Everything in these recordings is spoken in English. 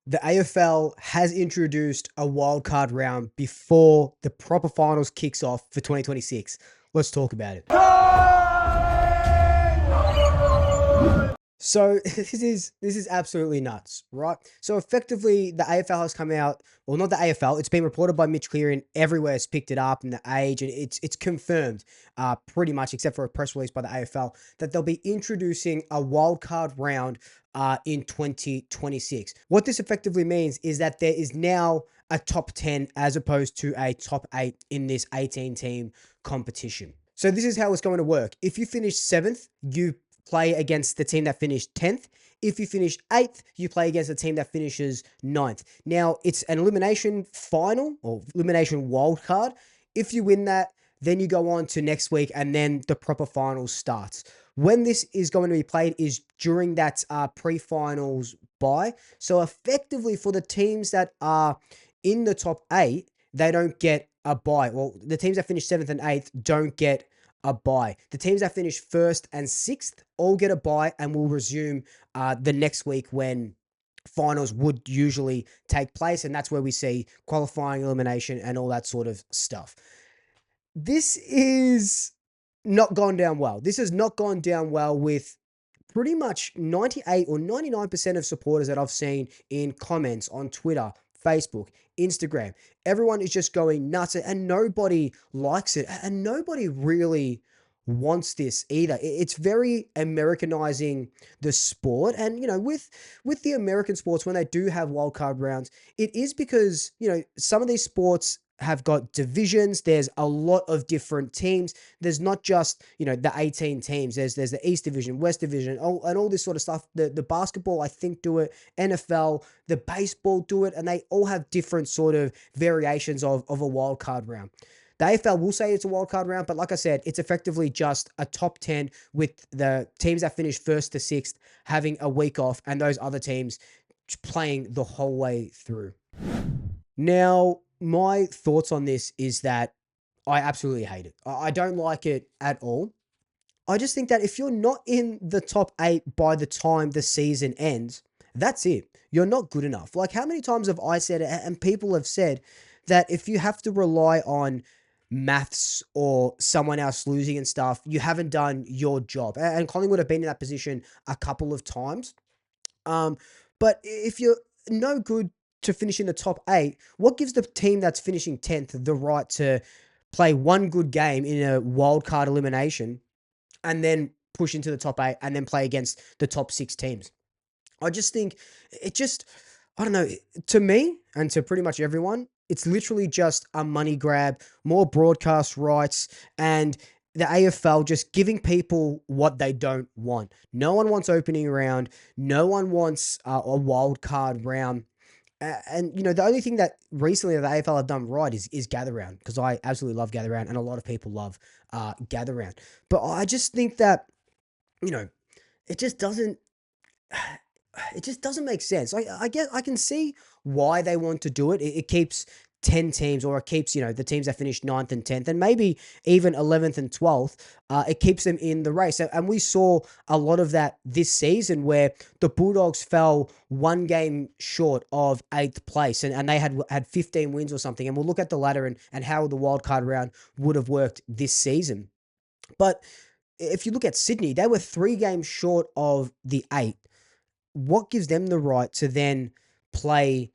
The AFL has introduced a wildcard round before the proper finals kicks off for 2026. Let's talk about it. So this is absolutely nuts, right? So effectively, the AFL has come out, well, not the AFL. It's been reported by Mitch Cleary, and everywhere has picked it up, and the Age, and it's confirmed, pretty much, except for a press release by the AFL, that they'll be introducing a wild card round, in 2026. What this effectively means is that there is now a top 10 as opposed to a top 8 in this 18 team competition. So this is how it's going to work. If you finish seventh, you play against the team that finished 10th. If you finish 8th, you play against the team that finishes ninth. Now, it's an elimination final or elimination wild card. If you win that, then you go on to next week and then the proper finals starts. When this is going to be played is during that pre-finals bye. So effectively for the teams that are in the top 8, they don't get a bye. Well, the teams that finish 7th and 8th don't get a bye. The teams that finish 1st and 6th all get a bye and will resume the next week when finals would usually take place. And that's where we see qualifying, elimination, and all that sort of stuff. This is not gone down well. This has not gone down well with pretty much 98 or 99% of supporters that I've seen in comments on Twitter, Facebook, Instagram. Everyone is just going nuts and nobody likes it and nobody really wants this either. It's very Americanizing the sport. And, with the American sports, when they do have wildcard rounds, it is because, some of these sports have got divisions. There's a lot of different teams. There's not just, the 18 teams. There's the East Division, West Division, and all this sort of stuff. The basketball, I think, do it. NFL, the baseball do it, and they all have different sort of variations of a wild card round. The AFL will say it's a wild card round, but like I said, it's effectively just a top 10 with the teams that finish 1st to 6th having a week off and those other teams playing the whole way through. Now, my thoughts on this is that I absolutely hate it. I don't like it at all. I just think that if you're not in the top 8 by the time the season ends, that's it. You're not good enough. Like, how many times have I said it, and people have said that if you have to rely on maths or someone else losing and stuff, you haven't done your job. And Collingwood have been in that position a couple of times. Um, but if you're no good to finish in the top 8, what gives the team that's finishing 10th the right to play one good game in a wild card elimination and then push into the top 8 and then play against the top 6 teams? I just think it just, I don't know, to me and to pretty much everyone, it's literally just a money grab, more broadcast rights, and the AFL just giving people what they don't want. No one wants opening round. No one wants a wild card round. And the only thing that recently the AFL have done right is gather round, because I absolutely love gather round and a lot of people love gather round. But I just think that, you know, it just doesn't it just doesn't make sense. I can see why they want to do it. It keeps 10 teams, or it keeps, the teams that finish ninth and 10th, and maybe even 11th and 12th. It keeps them in the race. And we saw a lot of that this season where the Bulldogs fell one game short of 8th place, and they had 15 wins or something. And we'll look at the ladder and how the wildcard round would have worked this season. But if you look at Sydney, they were 3 games short of the 8. What gives them the right to then play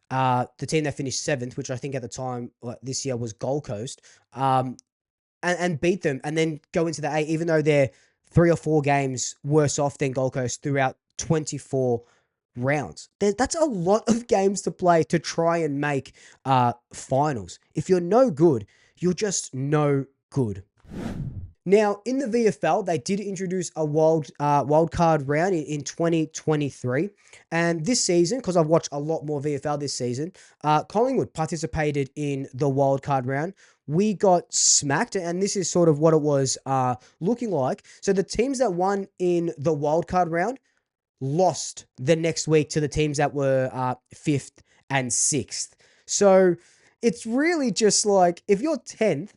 the team that finished 7th, which I think at the time this year was Gold Coast, and beat them and then go into the 8, even though they're 3 or 4 games worse off than Gold Coast throughout 24 rounds? That's a lot of games to play to try and make finals. If you're no good, you're just no good. Now, in the VFL, they did introduce a wild card round in 2023. And this season, because I've watched a lot more VFL this season, Collingwood participated in the wild card round. We got smacked, and this is sort of what it was looking like. So the teams that won in the wild card round lost the next week to the teams that were 5th and 6th. So it's really just like, if you're 10th,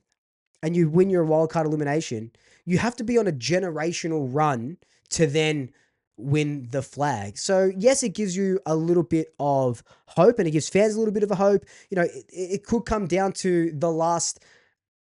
and you win your wildcard elimination, you have to be on a generational run to then win the flag. So yes, it gives you a little bit of hope, and it gives fans a little bit of a hope. It could come down to the last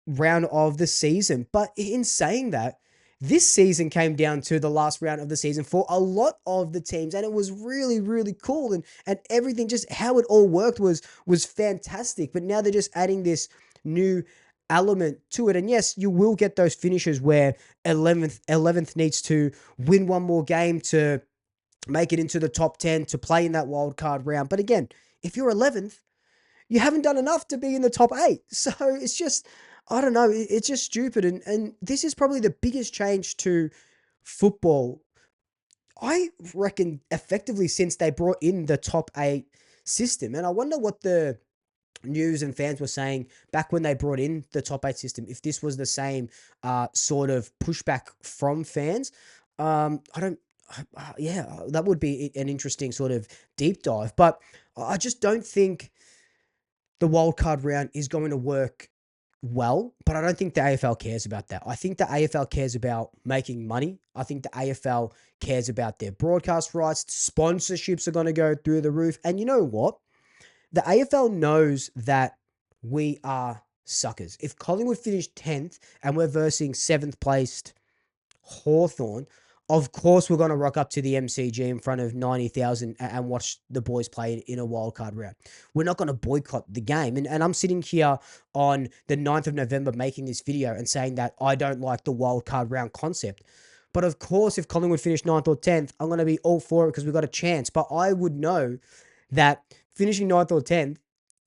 round of the season. But in saying that, this season came down to the last round of the season for a lot of the teams, and it was really, really cool. And everything, just how it all worked was fantastic. But now they're just adding this new element to it. And yes, you will get those finishes where 11th needs to win one more game to make it into the top 10 to play in that wild card round. But again, if you're 11th, you haven't done enough to be in the top 8. So it's just, I don't know, it's just stupid. And this is probably the biggest change to football, I reckon, effectively, since they brought in the top 8 system. And I wonder what the news and fans were saying back when they brought in the top 8 system, if this was the same sort of pushback from fans. I don't, yeah, that would be an interesting sort of deep dive. But I just don't think the wildcard round is going to work well, but I don't think the AFL cares about that. I think the AFL cares about making money. I think the AFL cares about their broadcast rights. Sponsorships are going to go through the roof. And you know what? The AFL knows that we are suckers. If Collingwood finished 10th and we're versing 7th placed Hawthorn, of course we're going to rock up to the MCG in front of 90,000 and watch the boys play in a wildcard round. We're not going to boycott the game. And I'm sitting here on the 9th of November making this video and saying that I don't like the wildcard round concept. But of course, if Collingwood finished 9th or 10th, I'm going to be all for it because we've got a chance. But I would know that finishing 9th or 10th,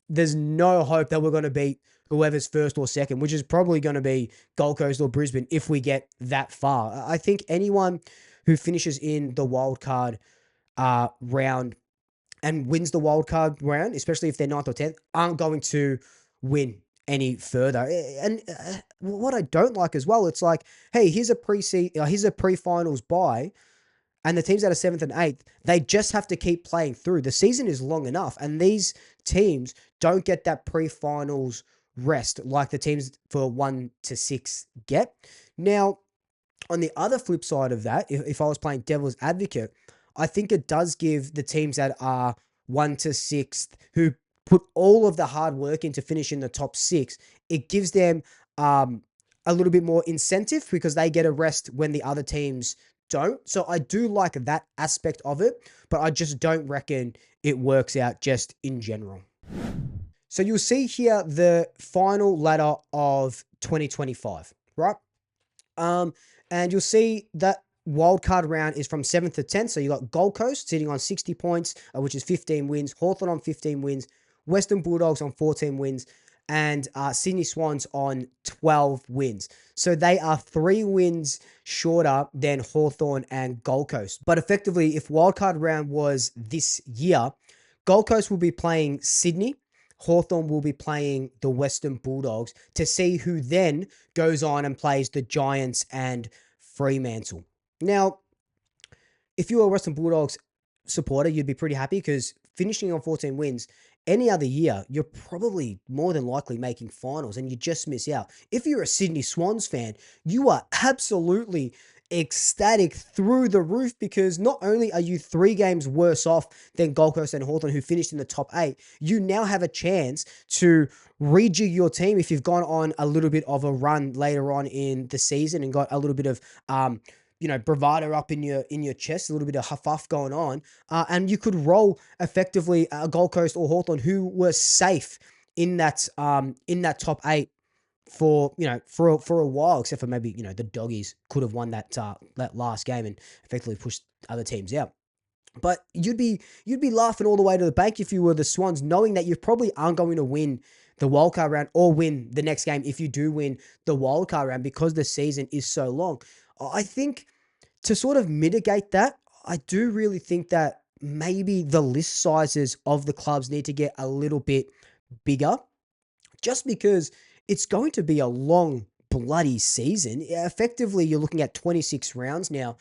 there's no hope that we're going to beat whoever's first or second, which is probably going to be Gold Coast or Brisbane if we get that far. I think anyone who finishes in the wildcard round and wins the wildcard round, especially if they're 9th or 10th, aren't going to win any further. And what I don't like as well, it's like, hey, here's a pre-finals bye, and the teams that are 7th and 8th, they just have to keep playing through. The season is long enough, and these teams don't get that pre-finals rest like the teams for 1 to 6 get. Now, on the other flip side of that, if I was playing devil's advocate, I think it does give the teams that are 1 to 6th, who put all of the hard work into finishing the top 6, it gives them a little bit more incentive because they get a rest when the other teams don't. So I do like that aspect of it, but I just don't reckon it works out just in general. So you'll see here the final ladder of 2025, right? And you'll see that wildcard round is from 7th to 10th. So you got Gold Coast sitting on 60 points, which is 15 wins, Hawthorn on 15 wins, Western Bulldogs on 14 wins, and Sydney Swans on 12 wins. So they are 3 wins shorter than Hawthorn and Gold Coast. But effectively, if wildcard round was this year, Gold Coast will be playing Sydney, Hawthorn will be playing the Western Bulldogs to see who then goes on and plays the Giants and Fremantle. Now, if you were a Western Bulldogs supporter, you'd be pretty happy because finishing on 14 wins, any other year, you're probably more than likely making finals and you just miss out. If you're a Sydney Swans fan, you are absolutely ecstatic through the roof because not only are you 3 games worse off than Gold Coast and Hawthorn, who finished in the top 8, you now have a chance to rejig your team if you've gone on a little bit of a run later on in the season and got a little bit of bravado up in your chest, a little bit of huff going on, and you could roll effectively a Gold Coast or Hawthorn who were safe in that top 8 for a while, except for maybe the Doggies could have won that last game and effectively pushed other teams out. But you'd be laughing all the way to the bank if you were the Swans, knowing that you probably aren't going to win the wildcard round or win the next game if you do win the wildcard round because the season is so long. I think to sort of mitigate that, I do really think that maybe the list sizes of the clubs need to get a little bit bigger, just because it's going to be a long bloody season. Effectively, you're looking at 26 rounds now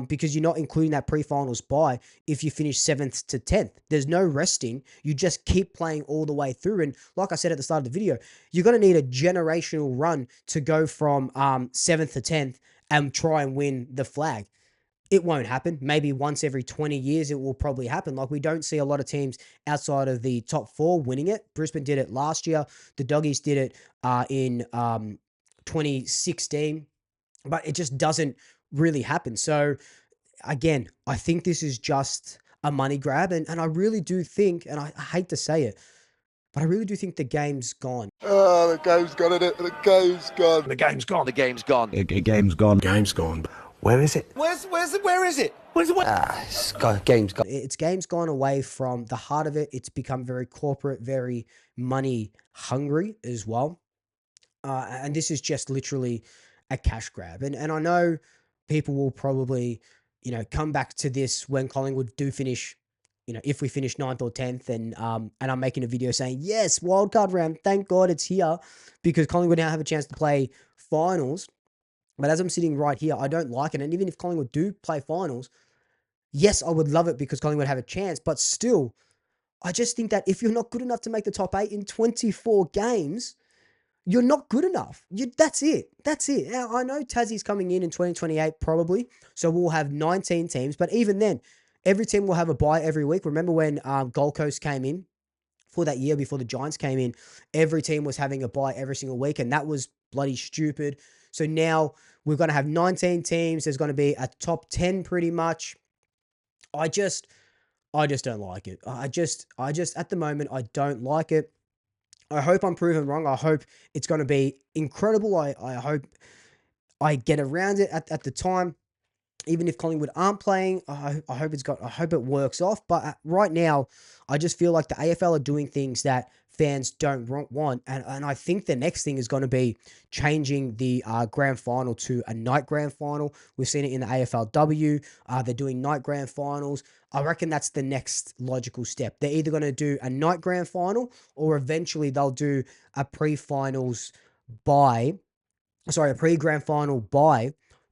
because you're not including that pre-finals bye if you finish 7th to 10th. There's no resting. You just keep playing all the way through. And like I said at the start of the video, you're going to need a generational run to go from 7th to 10th and try and win the flag. it won't happen. Maybe once every 20 years it will probably happen. Like, we don't see a lot of teams outside of the top four winning it. Brisbane did it last year. The Doggies did it in 2016, but it just doesn't really happen. So again, I think this is just a money grab, and I really do think, and I hate to say it, but I really do think the game's gone. Oh, the game's gone, isn't it? The game's gone. The game's gone. The game's gone. The game's gone. Game's gone. Where is it? Where is it? Game's gone. It's game's gone away from the heart of it. It's become very corporate, very money hungry as well. And this is just literally a cash grab. And I know people will probably, come back to this when Collingwood do finish, if we finish 9th or 10th, and I'm making a video saying, yes, wildcard round, thank God it's here, because Collingwood now have a chance to play finals. But as I'm sitting right here, I don't like it. And even if Collingwood do play finals, yes, I would love it because Collingwood have a chance. But still, I just think that if you're not good enough to make the top 8 in 24 games, you're not good enough. That's it. That's it. Now, I know Tassie's coming in 2028 probably, so we'll have 19 teams. But even then, every team will have a bye every week. Remember when Gold Coast came in for that year before the Giants came in, every team was having a bye every single week, and that was bloody stupid. So now we're going to have 19 teams. There's going to be a top 10 pretty much. I just don't like it. I just at the moment, I don't like it. I hope I'm proven wrong. I hope it's going to be incredible. I hope I get around it at the time. Even if Collingwood aren't playing, I hope it works off. But right now, I just feel like the AFL are doing things that fans don't want. And I think the next thing is going to be changing the grand final to a night grand final. We've seen it in the AFLW. They're doing night grand finals. I reckon that's the next logical step. They're either going to do a night grand final, or eventually they'll do a pre-grand final bye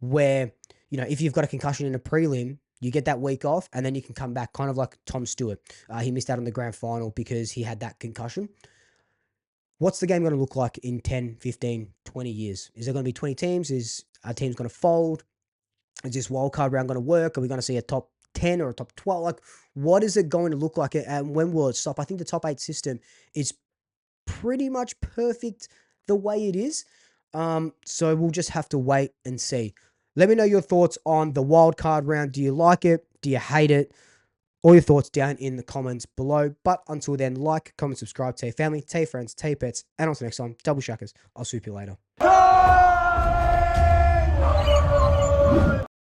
where, if you've got a concussion in a prelim, you get that week off and then you can come back, kind of like Tom Stewart. He missed out on the grand final because he had that concussion. What's the game going to look like in 10, 15, 20 years? Is there going to be 20 teams? Is our team's going to fold? Is this wildcard round going to work? Are we going to see a top 10 or a top 12? Like, what is it going to look like, and when will it stop? I think the top 8 system is pretty much perfect the way it is. So we'll just have to wait and see. Let me know your thoughts on the wildcard round. Do you like it? Do you hate it? All your thoughts down in the comments below. But until then, like, comment, subscribe, tell your family, tell your friends, tell your pets, and until next time, double shackers. I'll swoop you later.